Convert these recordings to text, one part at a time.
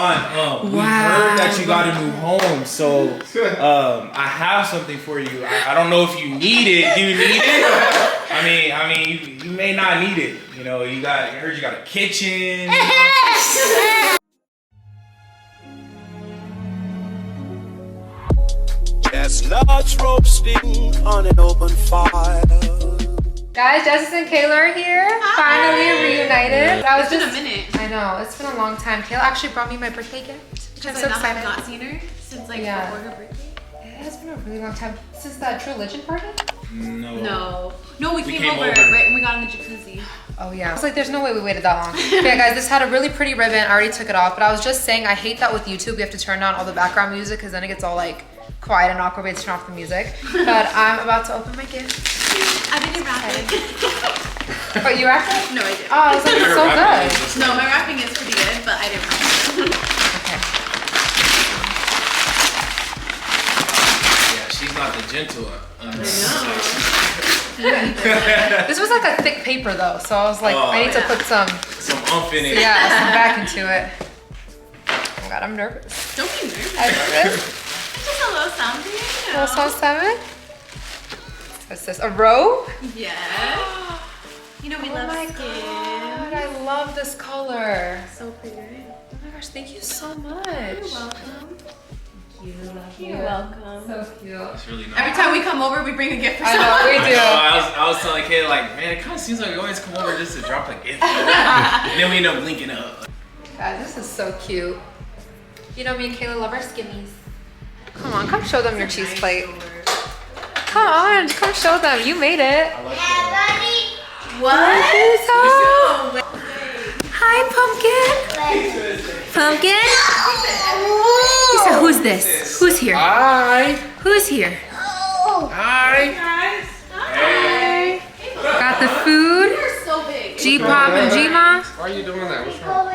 We heard that you got a new home, so I have something for you. I don't know if you need it. Do you need it? I mean, you may not need it. You know, I heard you got a kitchen. Chestnuts roasting on an open fire. Guys, Justice and Kayla are here. Hi. Finally reunited. It's been a minute. I know, it's been a long time. Kayla actually brought me my birthday gift, which I'm so excited. I've not seen her since like before her birthday. It has been a really long time. Since that True Religion party? No, we came over right and we got in the jacuzzi. Oh yeah. I was like, there's no way we waited that long. Yeah, guys, this had a really pretty ribbon. I already took it off, but I was just saying I hate that with YouTube we have to turn down all the background music because then it gets all like quiet and awkward. We have to turn off the music. But I'm about to open my gift. I've been wrapping. But you wrapped it? No, I didn't. Oh, I was like, it's so good. No, my wrapping is pretty good, but I didn't wrap it. Okay. Yeah, she's not the gentle one. This was like a thick paper though, so I was like, I need to put some oomph in it. Yeah, some back into it. Oh my god, I'm nervous. Don't be nervous. I'm nervous. It's just a little sounding. Little song 7. What's this? A row? Yes. You know we love skin. God, I love this color. So pretty. Oh my gosh, thank you so much. You're welcome. You're welcome. So cute. It's really nice. Every time we come over, we bring a gift for I someone. know, we do. I was telling Kayla, like, man, it kind of seems like we always come over just to drop a gift. And then we end up linking up. God, this is so cute. You know, me and Kayla love our skimmies. Come on, come show them your cheese plate. Come on, come show them. You made it. I like that. What? Hi, Pumpkin. Pumpkin? He said, who's this? Who's here? Hi. Who's here? Hi. Hi. Got the food. You're so big. G-Pop and G-Ma. Why are you doing that? What's wrong? I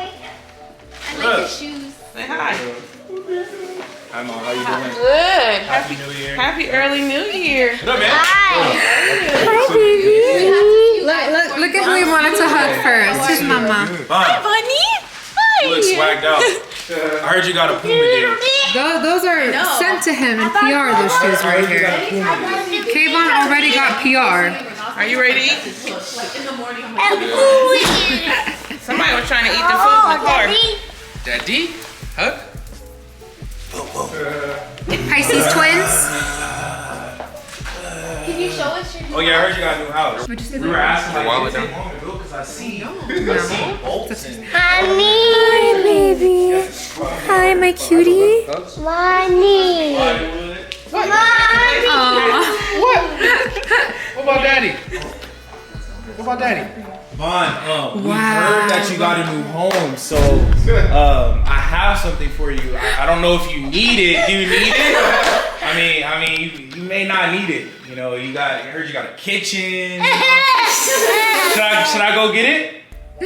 like the shoes. Say hi. Hi, Mom. How you doing? Good. Happy New Year. Happy early New Year. What up, man? Hi, baby. Look at who we wanted to hug first. Here's Mama. Hi, Bunny. You look swagged out. I heard you got a Puma deal. Those are sent to him in PR, those shoes right here. Kayvon already got PR. Are you ready to eat? Like in the morning, I'm Somebody was trying to eat the food in the car. Daddy? Hug? Pisces twins. Can you show us your Oh, yeah, I heard you got a new house. What'd you say? We were asking Your like, wallet how down. long ago because I see bolts and... Hi, baby. Hi, my cutie. Mommy. What about Daddy? What about Daddy? Vaughn, we heard that you got a new home, so I have something for you. I don't know if you need it. Do you need it? I mean, you may not need it. You know, I heard you got a kitchen. Should I go get it?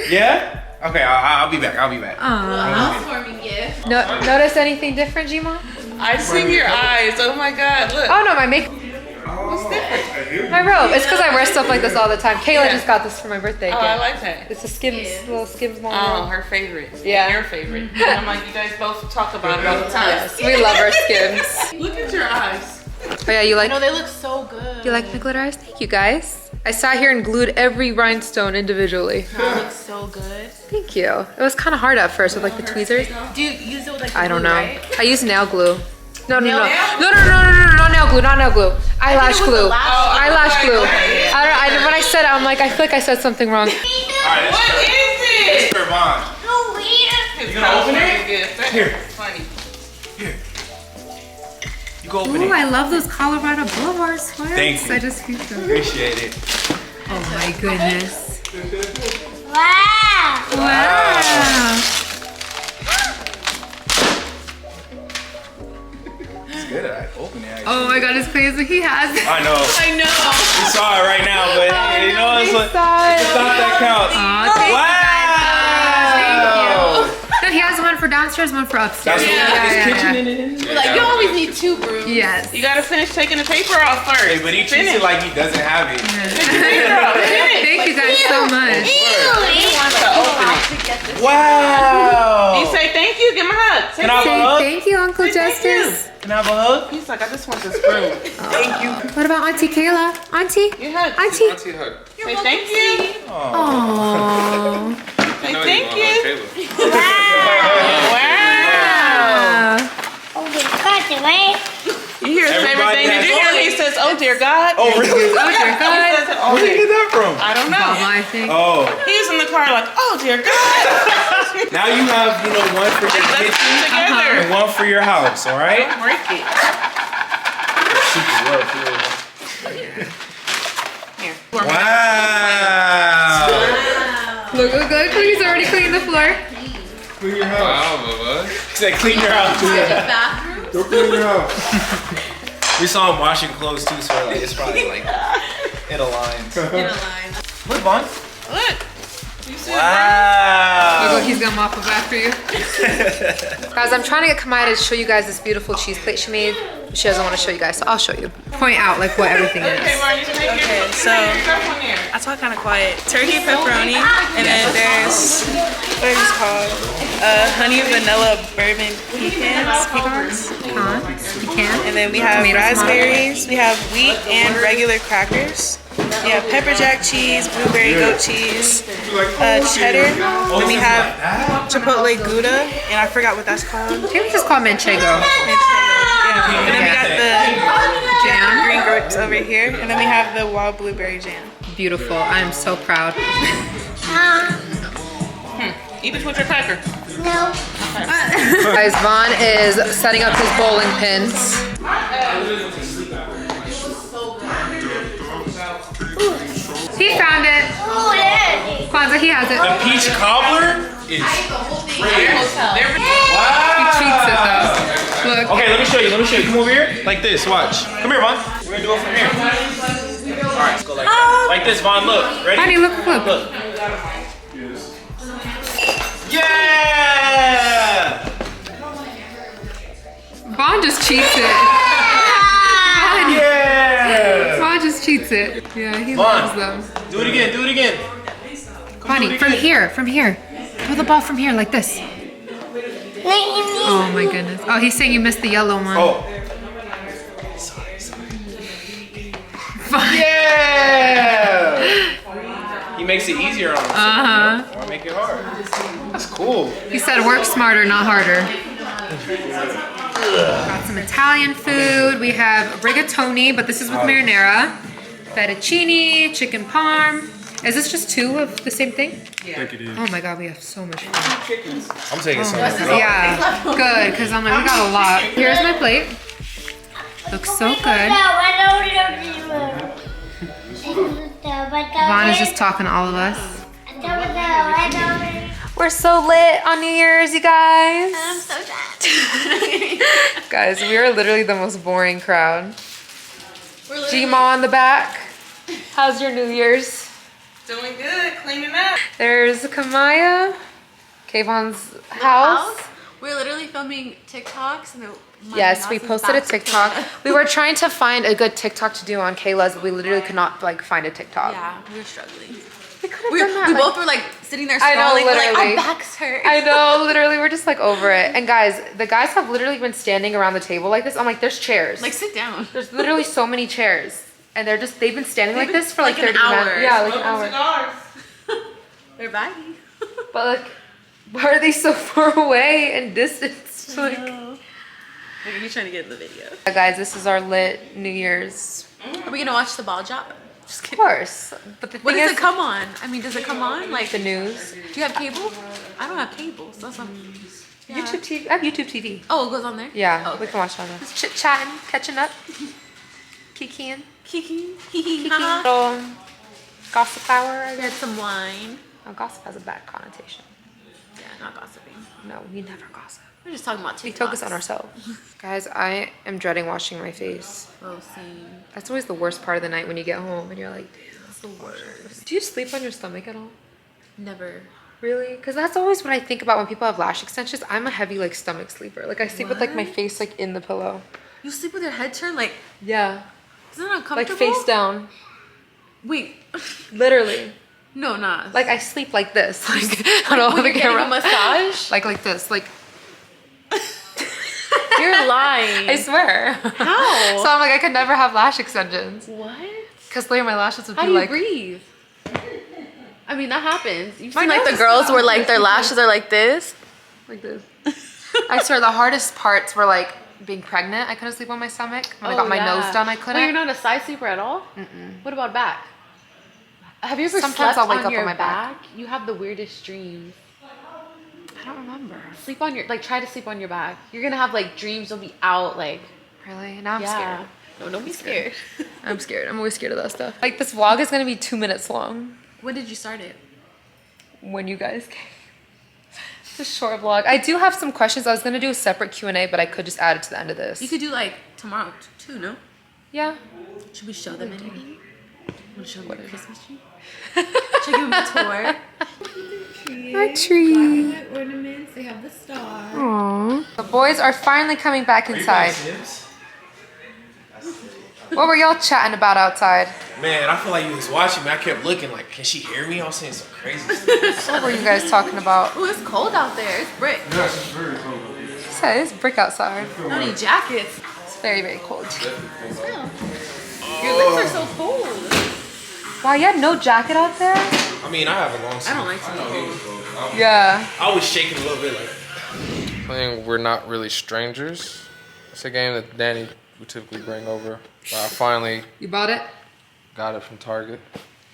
Yeah? Okay, I'll be back. I'll be back. housewarming gift. Notice anything different, G-Ma? I see your eyes. Oh my God, look. Oh no, my makeup. What's different? My robe. It's because I wear stuff like this all the time. Kayla just got this for my birthday Oh, gift. I like that. It's a Skims, little Skims mom Oh, robe. her favorite. Yeah. Your favorite. And I'm like, you guys both talk about it all the time. Yes, we love our Skims. Look at your eyes. Oh yeah, you like? No, they look so good. You like my glitter eyes? Thank you guys. I sat here and glued every rhinestone individually. That looks so good. Thank you. It was kind of hard at first with like the tweezers. Do you use it with like I don't glue, know. right? I use nail glue. No, Nail? not nail glue, not nail glue. Eyelash glue. Eyelash glue. When I said it, I'm like, I feel like I said something wrong. All right, What is it's it? for Vaughn. You gonna open it? Here. Funny. Here. You go open Ooh, it. I love those Colorado Boulevard sweaters. Thank you. I just used them. Appreciate it. Oh my goodness. Wow. Wow. It's good at opening it. Oh my god, his face, he has it. I know. I know. You saw it right now, but you know, it's like, Saw it. it's not that counts. Aw, thank you Wow. guys. Thank you. No, he has one for downstairs, one for upstairs. That's what his kitchen in it. We're like, you always need 2 brooms. Yes. You gotta finish taking the paper off first. Hey, but he treats it like he doesn't have it. Thank you guys so much. He wants to open it. Wow. You say thank you, give him a hug. Say Can I have a Say hug? thank you, Uncle Justice. Can I have a hug? He's like, I just want this broom. Thank you. What about Auntie Kayla? Auntie? You hug. Auntie? Auntie hug. Say thank you. Aww. Say I know thank you you. want Wow. Oh, the cut away. You hear his favorite Everybody thing? Did has you hear one. he says, oh dear God? Oh, really? Oh, dear He God. says it all Where did you day. get that from? I don't know. Mama, I think. Oh. He's in the car like, oh dear God. Now you have, one for your Let's kitchen do it together. and one for your house, all right? Break it. Super rough, Here. Wow. Look, he's already cleaning the floor. Clean your house. Wow, Bubba. He said clean your house. Bathroom? Go clean your house. We saw him washing clothes too, so it's probably like, it aligns. In a line. Look, Vaughn. Look. You see Wow. Look, he's gonna mop it back for you. Guys, I'm trying to get Kamaya to show you guys this beautiful cheese plate she made. She doesn't want to show you guys, so I'll show you. Point out like what everything Okay, is. Marty, take your Okay, so stuff on there. I talk kind of quiet. Turkey pepperoni, and then there's what is this called? Honey vanilla bourbon pecans, Pecan. and then we have Tomato raspberries. We have wheat and regular crackers. We have pepper jack cheese, blueberry goat cheese, cheddar. Then we have chipotle gouda, and I forgot what that's called. I think this is called manchego. Yeah. And then we got the Jam. green grapes over here, and then we have the wild blueberry jam. Beautiful. I am so proud. Eat this with your cracker. No. Guys, Vaughn is setting up his bowling pins. He found it. Oh, there. Kwanzaa, he has it. The peach cobbler is great. He cheats it though. Look. Okay, let me show you. Come over here. Like this, watch. Come here, Vaughn. We're gonna do it from here. Alright, let's go like that. Like this, Vaughn, look. Ready? Honey, look. Look. Yeah! Vaughn just cheats it. Yeah! Vaughn just cheats it. Yeah, he Vaughn. loves them. Do it again. Honey, from here. Throw the ball from here, like this. Oh my goodness. Oh, he's saying you missed the yellow one. Oh. Vaughn. Yeah! He makes it easier on himself. Or make it hard. That's cool. He said work smarter, not harder. Got some Italian food. We have rigatoni, but this is with marinara. Fettuccine, chicken parm. Is this just 2 of the same thing? I think it is. Oh my god, we have so much food. I'm taking some. Yeah, good, because I'm like, we got a lot. Here's my plate. Looks so good. Vaughn is just talking to all of us. We're so lit on New Year's, you guys. I'm so sad. Guys, we are literally the most boring crowd. We're literally Gma in the back. How's your New Year's? Doing good, cleaning up. There's Kamaya, Kayvon's house. We're literally filming TikToks and Yes, we posted a TikTok. We were trying to find a good TikTok to do on Kayla's, but we literally could not find a TikTok. Yeah, we were struggling. We could have We done that. we like- both were like sitting there I know, scrolling. We're like, literally. our backs hurt. I know, literally, we're just like over it. And guys, the guys have literally been standing around the table like this. I'm like, there's chairs. Like, sit down. There's literally so many chairs. And they've been standing like this for like Like an 30 hour. minutes. Yeah, like an Open hour. cigars. They're baggy. But like, why are they so far away and distant? Like, Like, are you trying to get in the video? guys, this is our lit New Year's. Are we gonna watch the ball drop? Just Of kidding. course. But the What thing does is, it come on? I mean, does it come on? Like, the news. do you have cable? I don't have cable, so that's not. Yeah. YouTube TV. I have YouTube TV. Oh, it goes on there? Yeah, Oh, we okay. can watch all that. Just chit-chatting, catching up, kikiing. Kiki. Hee haha. Little gossip hour, I Get guess. some wine. Oh, gossip has a bad connotation. Yeah, not gossiping. No, we never gossip. We're just talking about TikToks. We focus on ourselves. Guys, I am dreading washing my face. Oh, same. That's always the worst part of the night when you get home and you're like, damn. It's the worst. Do you sleep on your stomach at all? Never. Really? Because that's always what I think about when people have lash extensions. I'm a heavy like stomach sleeper. Like I sleep with like my face like in the pillow. You sleep with your head turned like, Yeah. isn't that uncomfortable? Like face down. Wait. Literally. No, not. Like I sleep like this. Like I don't know the camera. A massage? Like this. Like You're lying. I swear. How? So I'm like I could never have lash extensions. What? Because later my lashes would How be do you like. breathe? I mean, that happens. You've My seen like nose the is girls so where like their lashes are like this. Like this. I swear the hardest parts were like being pregnant. I couldn't sleep on my stomach. When I got my nose done, I couldn't. Well, you're not a side sleeper at all? What about back? Have you ever Sometimes slept I'll wake on up your on my back. You have the weirdest dreams. I don't remember. Sleep on your, like try to sleep on your back. You're gonna have like dreams, you'll be out like. Really? Now I'm Yeah. scared. No, don't be scared. I'm scared. I'm always scared of that stuff. Like this vlog is gonna be 2 minutes long. When did you start it? When you guys came. It's a short vlog. I do have some questions. I was gonna do a separate Q&A, but I could just add it to the end of this. You could do like tomorrow too, no? Yeah. Should we show them anything? Want to show them the Christmas tree? Should I give them a tour? A tree. Ornaments, they have the star. Aww. The boys are finally coming back inside. What were y'all chatting about outside? Man, I feel like you was watching me. I kept looking like, can she hear me? I was saying some crazy stuff. What were you guys talking about? Oh, it's cold out there. It's brick. He said it's brick outside. Don't need jackets. It's very, very cold. Your lips are so cold. Wow, you had no jacket out there? I mean, I have a long sleeve. I don't like to be cold. Yeah. I was shaking a little bit like. Playing We're Not Really Strangers. It's a game that Danny would typically bring over. But I finally You bought it? got it from Target.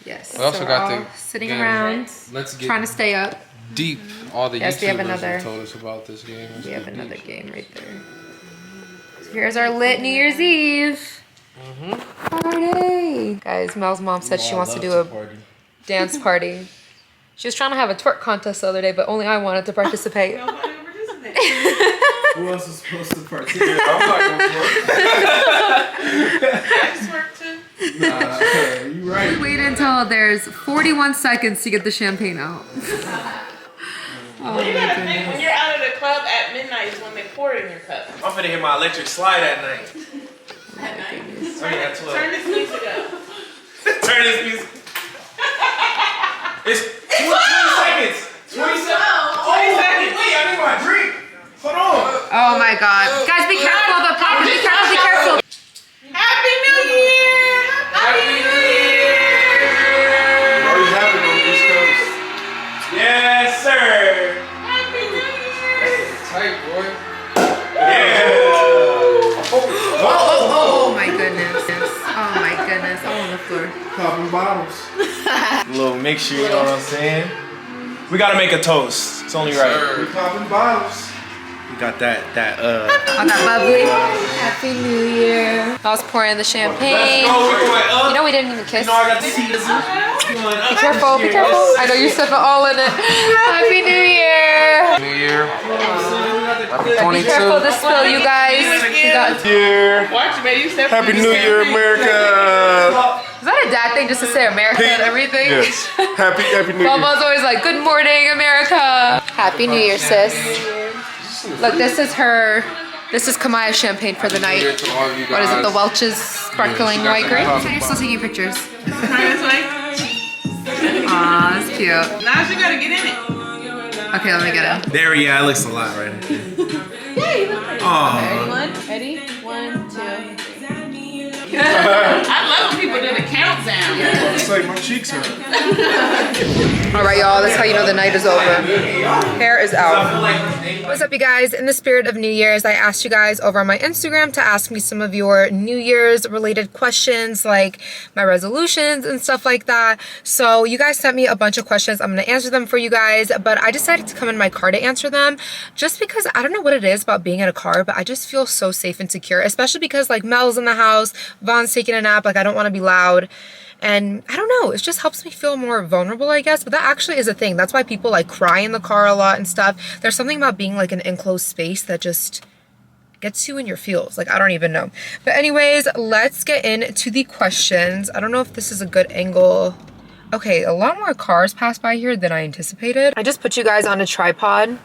Yes. We also so got we're all the sitting game. around, Let's get trying to stay up. deep. All the Yes, we have YouTubers another- have told us about this game. Let's We have get another deep. game right there. So here's our lit New Year's Eve. Party. Guys, Mel's mom said she wants to do a dance party. She was trying to have a twerk contest the other day, but only I wanted to participate. Nobody will participate. Who else is supposed to participate? I'm not gonna I just work too. twerk. You right. Wait until there's 41 seconds to get the champagne out. Well, you gotta think when you're out of the club at midnight is when they pour it in your cup. I'm finna hit my electric slide at night. At night. I mean, at 12. Turn this music up. Turn this music. It's 20 seconds. 20 seconds. Oh, 20 seconds. wait, I need my drink. Hold on. Oh my god. Guys, be careful of the pop. Be careful, be careful. Happy New Year! Happy New Year! Always happen on the East Coast. Yes, sir. Happy New Year! Tight, boy. Yeah. Oh my goodness. Oh my goodness. All on the floor. Popping bottles. A little mixture, you know what I'm saying? We gotta make a toast. It's only right. We popping bottles. We got that On that bubbly. Happy New Year. I was pouring the champagne. Let's go. We're going up. You know we didn't even kiss. You know I got the seasons. Going up. Be careful, be careful. I know you're stepping all in it. Happy New Year. New Year. Happy Be careful of 22. the spill, you guys. We got, Year. Watch, man, you step Happy New Year, America. is that a dad thing just to say America and everything? Yes. Happy New Year. Mama's always like, good morning, America. Happy New Year, sis. Look, this is her. This is Kamaya's champagne for the New Year night. to all of you What is it? The guys. Welch's sparkling got white the grape? top You're still taking pictures. Turn this way. Aw, that's cute. Now you gotta get in it. Okay, let me get it. There, yeah, it looks a lot right here. Oh. Ready? 1, 2. I love when people do the countdown. It's like my cheeks hurt. All right, y'all, that's how you know the night is over. Hair is out. What's up, you guys? In the spirit of New Year's, I asked you guys over on my Instagram to ask me some of your New Year's related questions, like my resolutions and stuff like that. So you guys sent me a bunch of questions. I'm gonna answer them for you guys, but I decided to come in my car to answer them just because I don't know what it is about being in a car, but I just feel so safe and secure, especially because like Mel's in the house, Vaughn's taking a nap, like I don't want to be loud. And I don't know, it just helps me feel more vulnerable, I guess. But that actually is a thing. That's why people like cry in the car a lot and stuff. There's something about being like an enclosed space that just gets you in your feels. Like, I don't even know. But anyways, let's get into the questions. I don't know if this is a good angle. Okay, a lot more cars passed by here than I anticipated. I just put you guys on a tripod.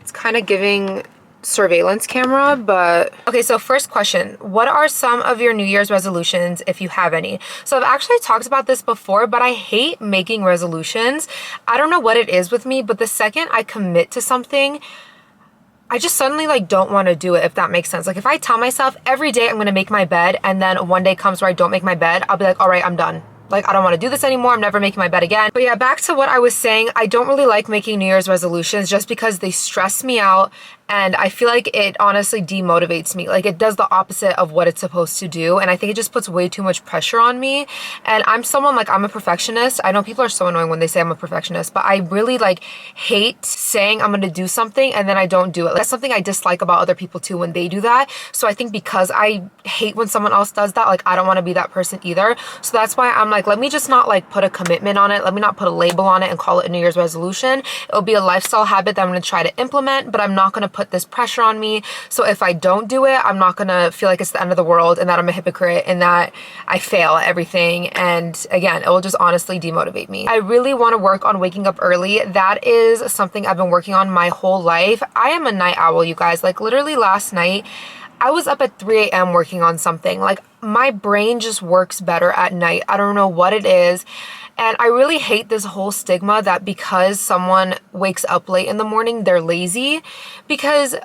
It's kind of giving surveillance camera, but okay, so first question, what are some of your New Year's resolutions if you have any? So I've actually talked about this before, but I hate making resolutions. I don't know what it is with me, but the second I commit to something, I just suddenly like don't want to do it, if that makes sense. Like if I tell myself every day I'm going to make my bed and then one day comes where I don't make my bed, I'll be like, all right, I'm done. Like, I don't want to do this anymore. I'm never making my bed again. But yeah, back to what I was saying. I don't really like making New Year's resolutions just because they stress me out. And I feel like it honestly demotivates me. Like it does the opposite of what it's supposed to do. And I think it just puts way too much pressure on me. And I'm someone like, I'm a perfectionist. I know people are so annoying when they say I'm a perfectionist, but I really like hate saying I'm going to do something and then I don't do it. That's something I dislike about other people too when they do that. So I think because I hate when someone else does that, like I don't want to be that person either. So that's why I'm like, let me just not like put a commitment on it. Let me not put a label on it and call it a New Year's resolution. It'll be a lifestyle habit that I'm going to try to implement, but I'm not going to put this pressure on me. So if I don't do it, I'm not gonna feel like it's the end of the world and that I'm a hypocrite and that I fail at everything. And again, it will just honestly demotivate me. I really want to work on waking up early. That is something I've been working on my whole life. I am a night owl, you guys. Like literally last night, I was up at 3 a.m. working on something. Like my brain just works better at night. I don't know what it is. And I really hate this whole stigma that because someone wakes up late in the morning, they're lazy. Because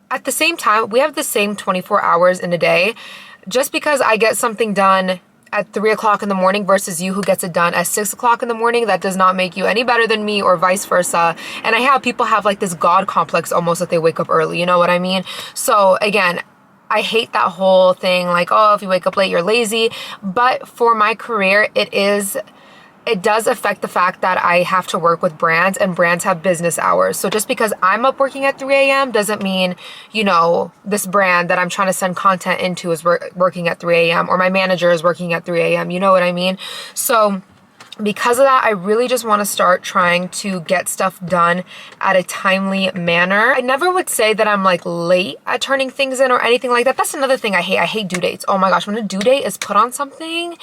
at the same time, we have the same 24 hours in a day. Just because I get something done at 3 o'clock in the morning versus you who gets it done at 6 o'clock in the morning, that does not make you any better than me or vice versa. And I have people have like this God complex almost that they wake up early, you know what I mean? So again, I hate that whole thing like, oh, if you wake up late, you're lazy. But for my career, it does affect the fact that I have to work with brands and brands have business hours. So just because I'm up working at 3 a.m. doesn't mean, you know, this brand that I'm trying to send content into is working at 3 a.m. or my manager is working at 3 a.m. You know what I mean? So because of that, I really just want to start trying to get stuff done at a timely manner. I never would say that I'm like late at turning things in or anything like that. That's another thing I hate. I hate due dates. Oh my gosh, when a due date is put on something,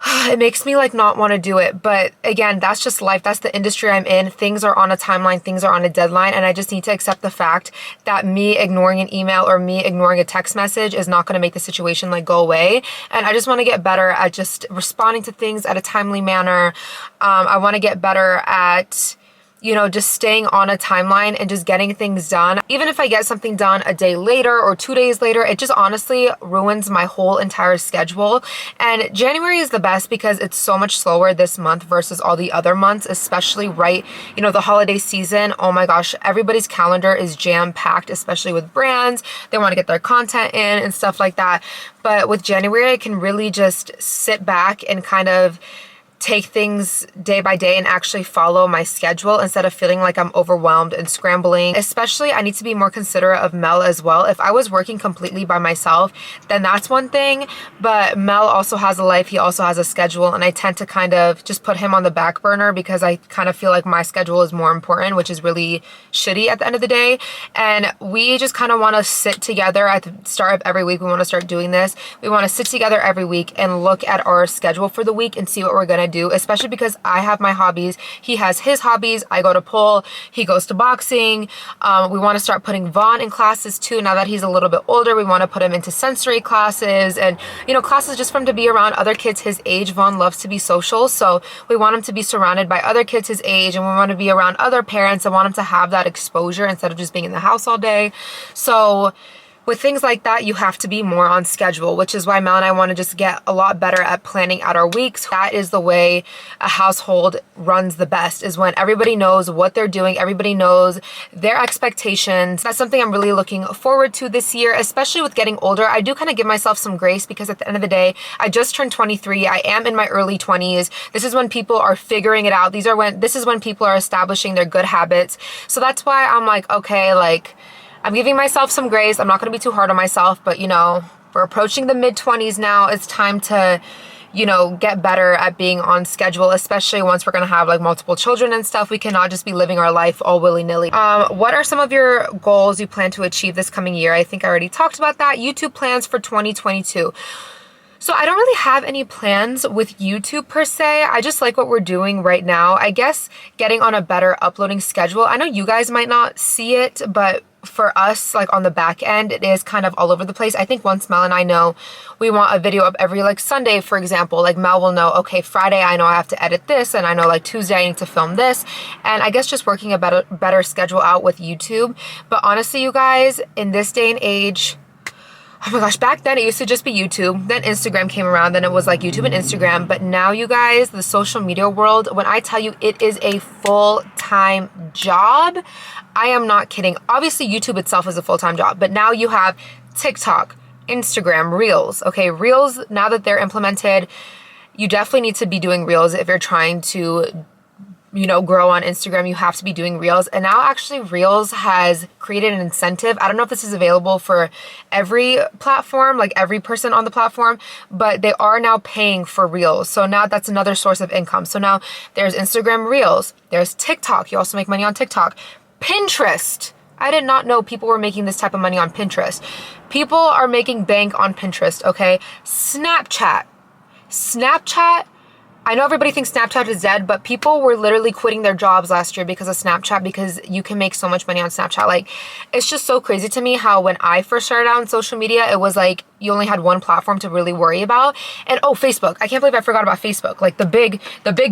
it makes me like not want to do it. But again, that's just life. That's the industry I'm in. Things are on a timeline, things are on a deadline, and I just need to accept the fact that me ignoring an email or me ignoring a text message is not going to make the situation like go away. And I just want to get better at just responding to things at a timely manner. I want to get better at, you know, just staying on a timeline and just getting things done. Even if I get something done a day later or 2 days later, it just honestly ruins my whole entire schedule. And January is the best because it's so much slower this month versus all the other months, especially right, you know, the holiday season. Oh my gosh, everybody's calendar is jam-packed, especially with brands. They want to get their content in and stuff like that. But with January, I can really just sit back and kind of take things day by day and actually follow my schedule instead of feeling like I'm overwhelmed and scrambling. Especially, I need to be more considerate of Mel as well. If I was working completely by myself, then that's one thing. But Mel also has a life. He also has a schedule. And I tend to kind of just put him on the back burner because I kind of feel like my schedule is more important, which is really shitty at the end of the day. And we just kind of want to sit together at the start of every week. We want to start doing this. We want to sit together every week and look at our schedule for the week and see what we're going to do, especially because I have my hobbies. He has his hobbies. I go to pole. He goes to boxing. We want to start putting Vaughn in classes too. Now that he's a little bit older, we want to put him into sensory classes and, you know, classes just for him to be around other kids his age. Vaughn loves to be social, so we want him to be surrounded by other kids his age, and we want to be around other parents and want him to have that exposure instead of just being in the house all day. So with things like that, you have to be more on schedule, which is why Mel and I want to just get a lot better at planning out our weeks. That is the way a household runs the best, is when everybody knows what they're doing, everybody knows their expectations. That's something I'm really looking forward to this year, especially with getting older. I do kind of give myself some grace because at the end of the day, I just turned 23. I am in my early 20s. This is when people are figuring it out. This is when people are establishing their good habits. So that's why I'm like, okay, like, I'm giving myself some grace. I'm not going to be too hard on myself, but you know, we're approaching the mid-20s now. It's time to, you know, get better at being on schedule, especially once we're going to have like multiple children and stuff. We cannot just be living our life all willy-nilly. What are some of your goals you plan to achieve this coming year? I think I already talked about that. YouTube plans for 2022. So I don't really have any plans with YouTube per se. I just like what we're doing right now. I guess getting on a better uploading schedule. I know you guys might not see it, but for us, like on the back end, it is kind of all over the place. I think once Mel and I know we want a video up every like Sunday, for example, like Mel will know, okay, Friday I know I have to edit this, and I know like Tuesday I need to film this. And I guess just working a better schedule out with YouTube. But honestly, you guys, in this day and age, oh my gosh, back then it used to just be YouTube, then Instagram came around, then it was like YouTube and Instagram. But now, you guys, the social media world, when I tell you it is a full-time job, I am not kidding. Obviously, YouTube itself is a full-time job, but now you have TikTok, Instagram, Reels. Okay, Reels, now that they're implemented, you definitely need to be doing Reels if you're trying to, you know, grow on Instagram. You have to be doing Reels. And now actually Reels has created an incentive. I don't know if this is available for every platform, like every person on the platform, but they are now paying for Reels. So now that's another source of income. So now there's Instagram Reels, there's TikTok. You also make money on TikTok. Pinterest. I did not know people were making this type of money on Pinterest. People are making bank on Pinterest, okay? Snapchat. I know everybody thinks Snapchat is dead, but people were literally quitting their jobs last year because of Snapchat, because you can make so much money on Snapchat. Like, it's just so crazy to me how when I first started out on social media, it was like you only had one platform to really worry about. And oh, Facebook. I can't believe I forgot about Facebook. Like the big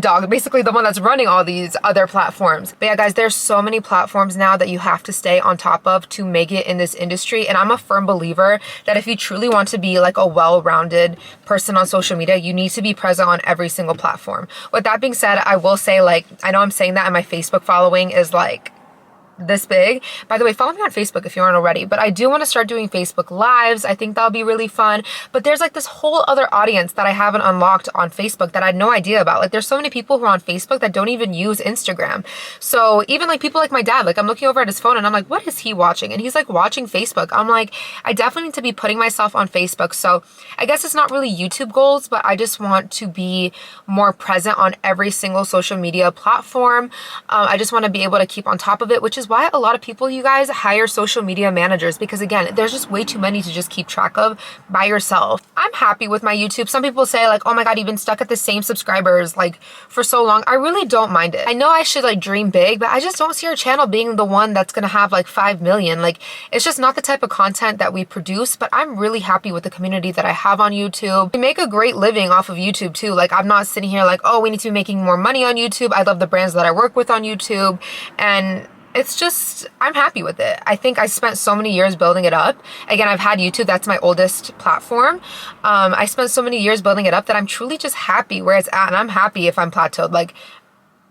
dog, basically the one that's running all these other platforms. But yeah, guys, there's so many platforms now that you have to stay on top of to make it in this industry. And I'm a firm believer that if you truly want to be like a well-rounded person on social media, you need to be present on every single platform. With that being said, I will say, like, I know I'm saying that, and my Facebook following is like this big. By the way, follow me on Facebook if you aren't already, but I do want to start doing Facebook lives. I think that'll be really fun. But there's like this whole other audience that I haven't unlocked on Facebook that I had no idea about. Like, there's so many people who are on Facebook that don't even use Instagram. So even like people like my dad, like I'm looking over at his phone and I'm like, what is he watching? And he's like watching Facebook. I'm like, I definitely need to be putting myself on Facebook. So I guess it's not really YouTube goals, but I just want to be more present on every single social media platform. I just want to be able to keep on top of it, which is why a lot of people, you guys, hire social media managers, because again, there's just way too many to just keep track of by yourself. I'm happy with my YouTube. Some people say like, oh my God, you've been stuck at the same subscribers like for so long. I really don't mind it. I know I should like dream big, but I just don't see our channel being the one that's gonna have like 5 million. Like, it's just not the type of content that we produce, but I'm really happy with the community that I have on YouTube. We make a great living off of YouTube too. Like, I'm not sitting here like, oh, we need to be making more money on YouTube. I love the brands that I work with on YouTube, and it's just, I'm happy with it. I think I spent so many years building it up. Again, I've had YouTube, that's my oldest platform. I spent so many years building it up that I'm truly just happy where it's at, and I'm happy if I'm plateaued. Like,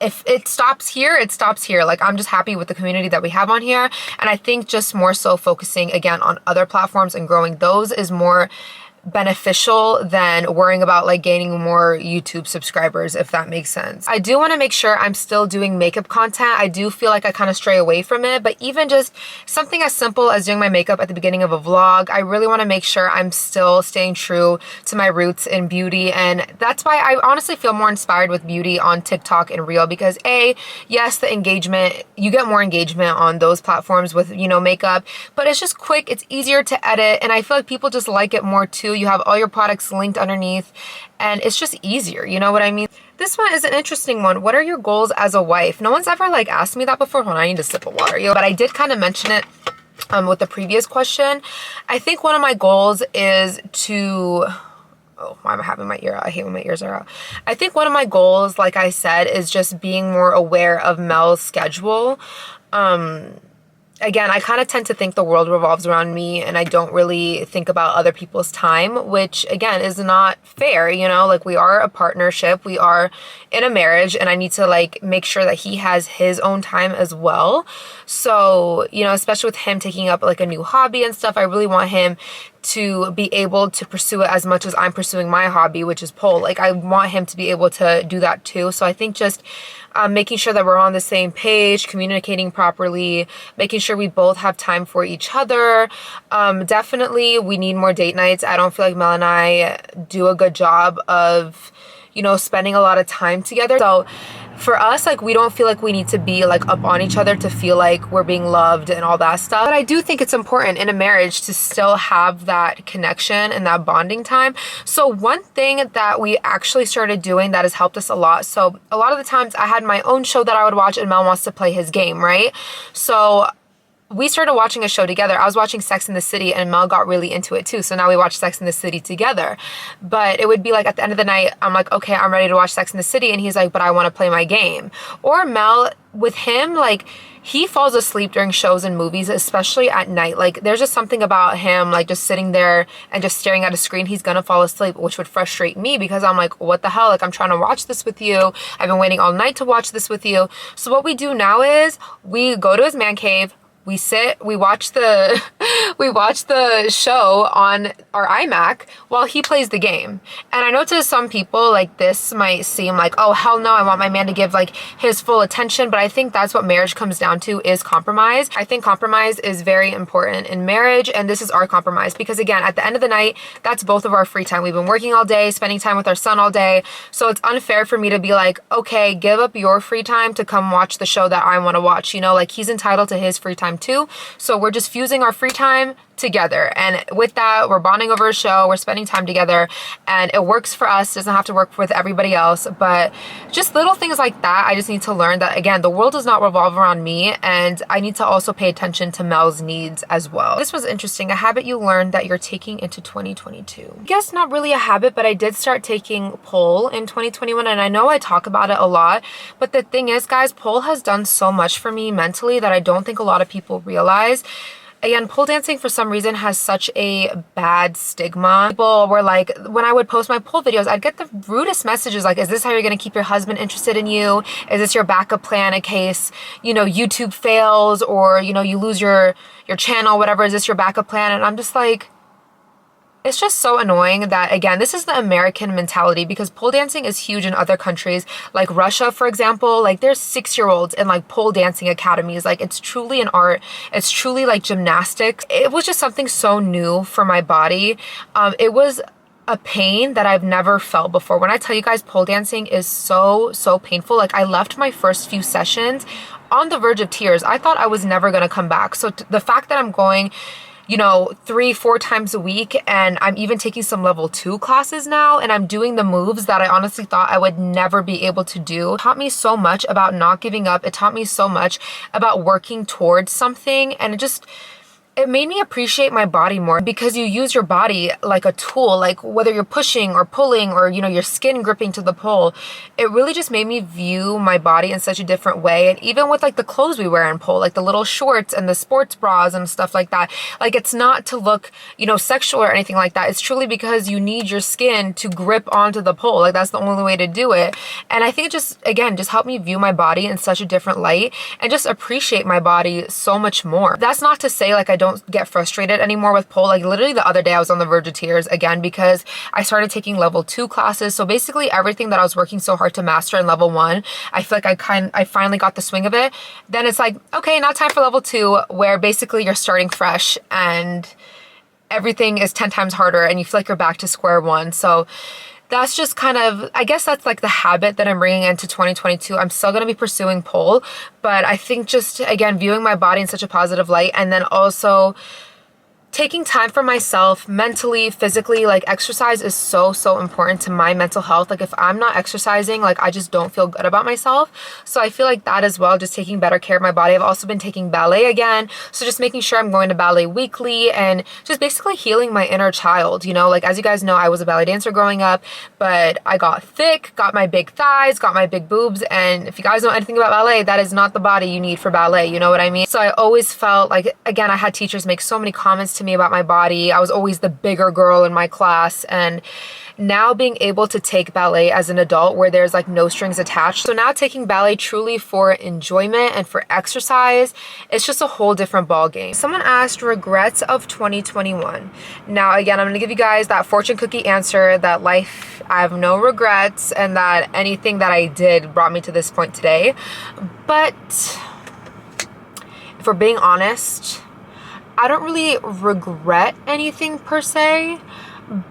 if it stops here, it stops here. Like, I'm just happy with the community that we have on here. And I think just more so focusing again on other platforms and growing those is more beneficial than worrying about like gaining more YouTube subscribers, if that makes sense. I do want to make sure I'm still doing makeup content. I do feel like I kind of stray away from it, but even just something as simple as doing my makeup at the beginning of a vlog, I really want to make sure I'm still staying true to my roots in beauty. And that's why I honestly feel more inspired with beauty on TikTok and Reel, because yes, the engagement, you get more engagement on those platforms with, you know, makeup, but it's just quick, it's easier to edit, and I feel like people just like it more too. You have all your products linked underneath, and it's just easier, you know what I mean? This one is an interesting one. What are your goals as a wife? No one's ever like asked me that before. Hold on, I need a sip of water, but I did kind of mention it with the previous question. I think one of my goals is to, oh, why am I having my ear out? I hate when my ears are out. I think one of my goals, like I said, is just being more aware of Mel's schedule. Again, I kind of tend to think the world revolves around me, and I don't really think about other people's time, which again is not fair, you know? Like, we are a partnership, we are in a marriage, and I need to like make sure that he has his own time as well. So, you know, especially with him taking up like a new hobby and stuff, I really want him to be able to pursue it as much as I'm pursuing my hobby, which is pole. Like, I want him to be able to do that too. So I think just making sure that we're on the same page, communicating properly, making sure we both have time for each other. Definitely we need more date nights. I don't feel like Mel and I do a good job of, you know, spending a lot of time together. So for us, like, we don't feel like we need to be like up on each other to feel like we're being loved and all that stuff. But I do think it's important in a marriage to still have that connection and that bonding time. So one thing that we actually started doing that has helped us a lot, so a lot of the times I had my own show that I would watch and Mel wants to play his game, right? So we started watching a show together. I was watching Sex in the City and Mel got really into it too. So now we watch Sex in the City together. But it would be like at the end of the night, I'm like, okay, I'm ready to watch Sex in the City. And he's like, but I want to play my game. Or Mel, with him, like, he falls asleep during shows and movies, especially at night. Like, there's just something about him, like, just sitting there and just staring at a screen. He's gonna fall asleep, which would frustrate me because I'm like, what the hell? Like, I'm trying to watch this with you. I've been waiting all night to watch this with you. So what we do now is we go to his man cave. We sit, we watch the show on our iMac while he plays the game. And I know to some people, like, this might seem like, oh, hell no, I want my man to give, like, his full attention. But I think that's what marriage comes down to, is compromise. I think compromise is very important in marriage, and this is our compromise. Because again, at the end of the night, that's both of our free time. We've been working all day, spending time with our son all day. So it's unfair for me to be like, okay, give up your free time to come watch the show that I want to watch. You know, like, he's entitled to his free time too. So we're just fusing our free time together, and with that, we're bonding over a show, we're spending time together, and it works for us. It doesn't have to work with everybody else. But just little things like that, I just need to learn that, again, the world does not revolve around me, and I need to also pay attention to Mel's needs as well. This was interesting. A habit you learned that you're taking into 2022. I guess not really a habit, but I did start taking pole in 2021, and I know I talk about it a lot, but the thing is, guys, pole has done so much for me mentally that I don't think a lot of people realize. Again, pole dancing for some reason has such a bad stigma. People were like, when I would post my pole videos, I'd get the rudest messages like, is this how you're gonna keep your husband interested in you? Is this your backup plan in case, you know, YouTube fails, or, you know, you lose your channel, whatever? Is this your backup plan? And I'm just like, it's just so annoying that, again, this is the American mentality, because pole dancing is huge in other countries, like Russia, for example. Like, there's 6-year-olds in like pole dancing academies. Like, it's truly an art. It's truly like gymnastics. It was just something so new for my body. It was a pain that I've never felt before. When I tell you guys, pole dancing is so painful. Like, I left my first few sessions on the verge of tears. I thought I was never gonna come back. So the fact that I'm going, you know, 3-4 times a week, and I'm even taking some level 2 classes now, and I'm doing the moves that I honestly thought I would never be able to do, it taught me so much about not giving up. It taught me so much about working towards something, and it made me appreciate my body more, because you use your body like a tool. Like, whether you're pushing or pulling, or, you know, your skin gripping to the pole, it really just made me view my body in such a different way. And even with like the clothes we wear in pole, like the little shorts and the sports bras and stuff like that, like, it's not to look, you know, sexual or anything like that. It's truly because you need your skin to grip onto the pole. Like, that's the only way to do it. And I think it just, again, just helped me view my body in such a different light and just appreciate my body so much more. That's not to say like I don't get frustrated anymore with pole. Like, literally the other day I was on the verge of tears again, because I started taking level 2 classes. So basically everything that I was working so hard to master in level 1, I feel like I finally got the swing of it. Then it's like, okay, now time for level 2, where basically you're starting fresh and everything is 10 times harder and you feel like you're back to square one. So that's just kind of, I guess that's like the habit that I'm bringing into 2022. I'm still going to be pursuing pole, but I think just, again, viewing my body in such a positive light, and then also taking time for myself mentally, physically. Like, exercise is so important to my mental health. Like, if I'm not exercising, like, I just don't feel good about myself. So I feel like that as well, just taking better care of my body. I've also been taking ballet again, so just making sure I'm going to ballet weekly and just basically healing my inner child. You know, like, as you guys know, I was a ballet dancer growing up, but I got thick, got my big thighs, got my big boobs, and if you guys know anything about ballet, that is not the body you need for ballet, you know what I mean? So I always felt like, again, I had teachers make so many comments to me about my body. I was always the bigger girl in my class, and now being able to take ballet as an adult where there's like no strings attached. So now taking ballet truly for enjoyment and for exercise, it's just a whole different ball game. Someone asked regrets of 2021. Now, again, I'm gonna give you guys that fortune cookie answer that life, I have no regrets, and that anything that I did brought me to this point today. But if we're being honest, I don't really regret anything per se,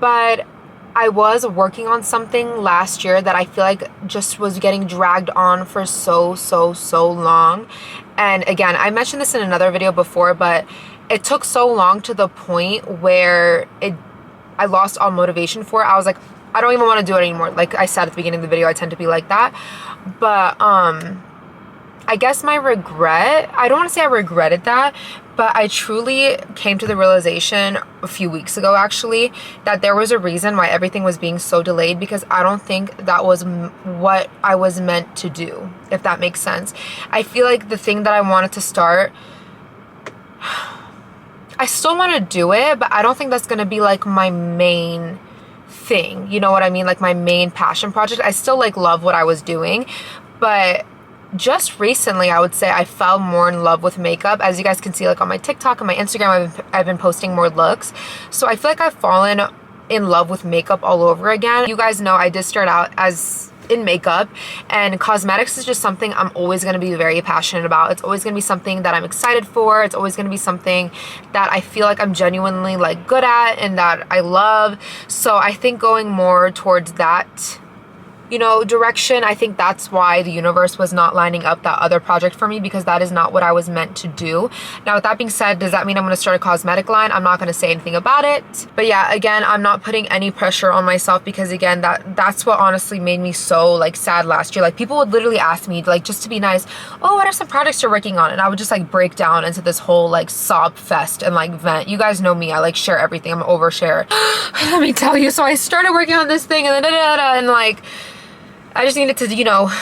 but I was working on something last year that I feel like just was getting dragged on for so long. And again, I mentioned this in another video before, but it took so long to the point where I lost all motivation for it. I was like, I don't even want to do it anymore. Like I said at the beginning of the video, I tend to be like that. But I guess my regret, I don't want to say I regretted that, but I truly came to the realization a few weeks ago actually that there was a reason why everything was being so delayed, because I don't think that was what I was meant to do, if that makes sense. I feel like the thing that I wanted to start, I still want to do it, but I don't think that's going to be like my main thing. You know what I mean? Like my main passion project. I still like love what I was doing, but just recently I would say I fell more in love with makeup. As you guys can see, like on my TikTok and my Instagram, I've been posting more looks. So I feel like I've fallen in love with makeup all over again. You guys know I did start out as in makeup, and cosmetics is just something I'm always going to be very passionate about. It's always going to be something that I'm excited for. It's always going to be something that I feel like I'm genuinely like good at and that I love. So I think going more towards that, you know, direction, I think that's why the universe was not lining up that other project for me, because that is not what I was meant to do. Now with that being said, does that mean I'm going to start a cosmetic line? I'm not going to say anything about it. But yeah, again, I'm not putting any pressure on myself, because again, that's what honestly made me so like sad last year. Like people would literally ask me, like, just to be nice, oh, what are some projects you're working on? And I would just like break down into this whole like sob fest and like vent. You guys know me, I like share everything. I'm an overshare. Let me tell you, so I started working on this thing and then and like I just needed to, you know,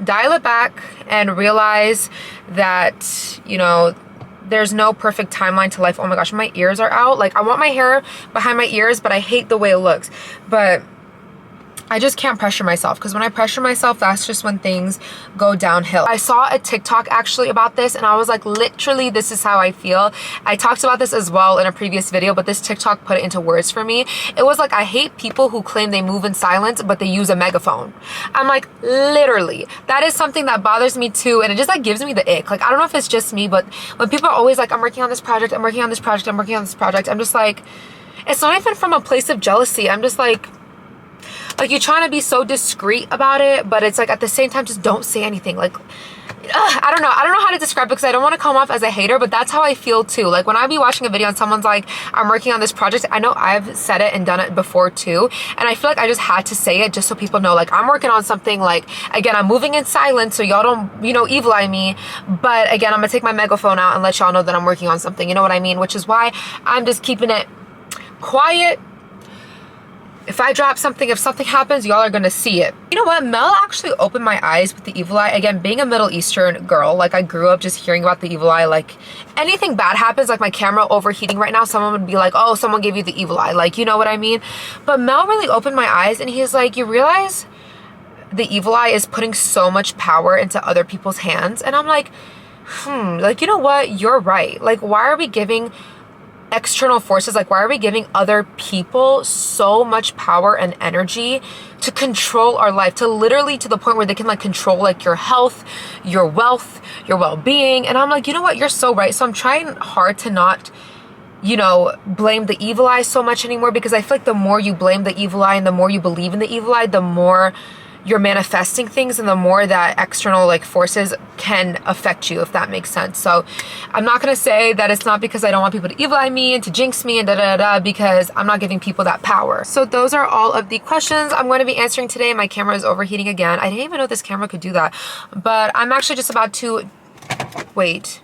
dial it back and realize that, you know, there's no perfect timeline to life. Oh my gosh, my ears are out. Like I want my hair behind my ears, but I hate the way it looks. But I just can't pressure myself, because when I pressure myself, that's just when things go downhill. I saw a TikTok actually about this, and I was like, literally, this is how I feel. I talked about this as well in a previous video, but this TikTok put it into words for me. It was like, I hate people who claim they move in silence, but they use a megaphone. I'm like, literally, that is something that bothers me too, and it just like gives me the ick. Like, I don't know if it's just me, but when people are always like, I'm working on this project, I'm working on this project, I'm working on this project, I'm just like, it's not even from a place of jealousy. I'm just like you're trying to be so discreet about it, but it's like at the same time, just don't say anything. Like, I don't know how to describe it, because I don't want to come off as a hater, but that's how I feel too. Like when I be watching a video and someone's like, I'm working on this project, I know I've said it and done it before too, and I feel like I just had to say it just so people know, like, I'm working on something. Like, again, I'm moving in silence, so y'all don't, you know, evil eye me, but again, I'm gonna take my megaphone out and let y'all know that I'm working on something. You know what I mean? Which is why I'm just keeping it quiet. If I drop something, if something happens, y'all are gonna see it. You know what? Mel actually opened my eyes with the evil eye. Again, being a Middle Eastern girl, like I grew up just hearing about the evil eye. Like anything bad happens, like my camera overheating right now, someone would be like, oh, someone gave you the evil eye. Like, you know what I mean? But Mel really opened my eyes, and he's like, you realize the evil eye is putting so much power into other people's hands? And I'm like, like, you know what? You're right. Like, why are we giving external forces, like why are we giving other people so much power and energy to control our life, to literally to the point where they can like control like your health, your wealth, your well-being? And I'm like, you know what, you're so right. So I'm trying hard to not, you know, blame the evil eye so much anymore, because I feel like the more you blame the evil eye and the more you believe in the evil eye, the more you're manifesting things, and the more that external like forces can affect you, if that makes sense. So I'm not gonna say that it's not because I don't want people to evil eye me and to jinx me and because I'm not giving people that power. So those are all of the questions I'm going to be answering today. My camera is overheating again. I didn't even know this camera could do that, but I'm actually just about to wait.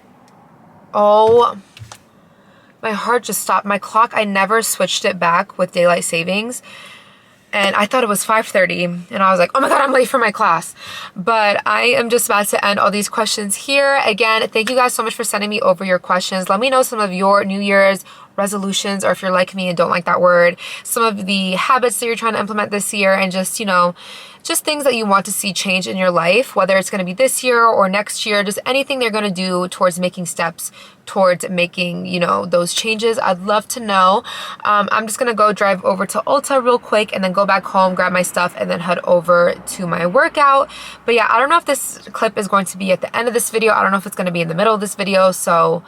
Oh, my heart just stopped. My clock, I never switched it back with daylight savings, and I thought it was 5:30, and I was like, oh my God, I'm late for my class. But I am just about to end all these questions here. Again, thank you guys so much for sending me over your questions. Let me know some of your New Year's resolutions, or if you're like me and don't like that word, some of the habits that you're trying to implement this year, and just, you know, just things that you want to see change in your life, whether it's going to be this year or next year, just anything they're going to do towards making steps towards making, you know, those changes. I'd love to know. I'm just going to go drive over to Ulta real quick and then go back home, grab my stuff, and then head over to my workout. But yeah, I don't know if this clip is going to be at the end of this video. I don't know if it's going to be in the middle of this video. So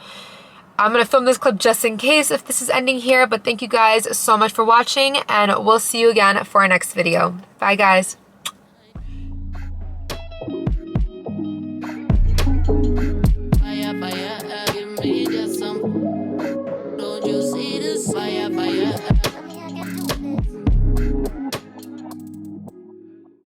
I'm gonna film this clip just in case if this is ending here, but thank you guys so much for watching, and we'll see you again for our next video. Bye guys. Fire, fire, give me just some.